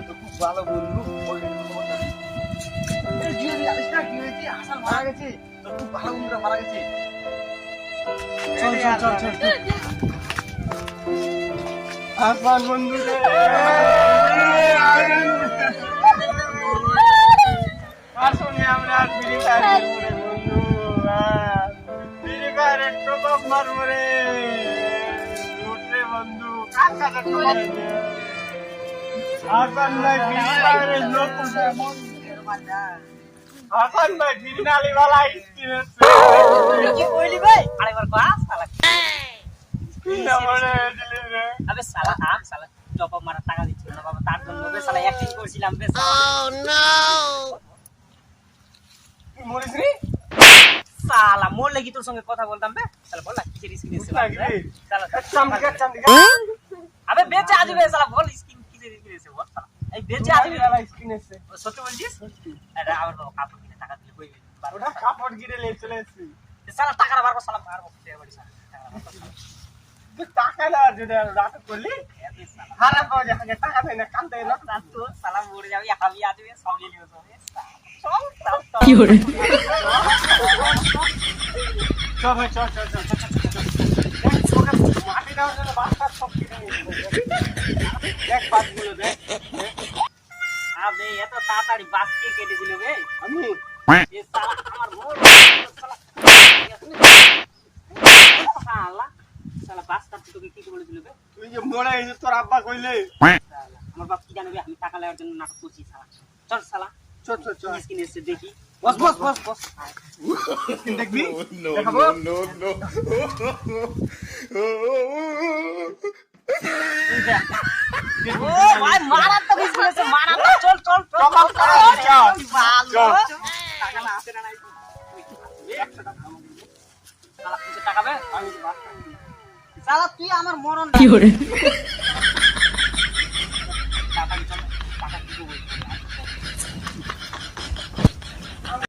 তো খুব ভালো বন্ধু কি হয়েছে হাসান মারা গেছে তোর খুব ভালো বন্ধুরা মারা গেছে চল চল চল চল হাসান বন্ধু রে আসলে আমরা ফ্রি ফায়ার বন্ধু ফ্রি ফায়ারের টপ আপ মারবো রে উঠে বন্ধু কাকা হাসান ভাই ফ্রি ফায়ারের লোক হাসান ভাই ফিরনালি वाला স্কিন কি কইলি ভাই আরেকবার কয়া শালা কি নামে দিলি রে আবে শালা থাম শালা টপ মারা টাকা দিচ্ছিল না বাবা তার জন্য বে শালা অ্যাক্টিং করছিলাম বে ও নো কি মরিস রে শালা মোর লাগি তোর সঙ্গে কথা বলতাম বে শালা বল না কিসের স্কিন এসে শালা চামদিকা আবে বেঁচে আজবে শালা বল স্কিন কিসের স্কিন এসে বল শালা এই বেঁচে আজবে वाला স্কিন এসে সত্যি বলছিস আরে আমার বাবা কাপড় কিনে টাকা দিলে কইবে ওটা কাপড় গিরে লে চলে এসেছি শালা টাকা মারবো শালা মারবো কে বাড়ি শালা তুই টাকা না যদি রাত করলি হারা পাওয়া যায় টাকা দেয় না কাম দেয় না তো শালা মরে যাবে আমি আজবে সব নিয়ে লিও চল কি হরে চল ভাই চল চল চল মাটি দেওয়ার জন্য বাচ্চা সব কিনে দেখ বাসগুলো দেখ আবে এত তাড়াতাড়ি বাস কে কেটে দিল বে আমি এ শালা আমার মোর শালা শালা শালা বাস কাটতে তোকে কি বলে দিল বে তুই যে মরে গেছিস তোর আব্বা কইলে শালা আমার বাপ কি জানবে আমি টাকা নেওয়ার জন্য নাটক করছি শালা চল শালা চল চল চল স্কিন এসে দেখি বস বস বস বস স্কিন দেখবি No, দেখাবো no, no, ও ভাই মারা তো স্কিন এসে মারা তো চল চল চল ভালো টাকা না আছে না নাই শালা কিছু টাকা বে আমি শালা তুই আমার মরণ কি হরে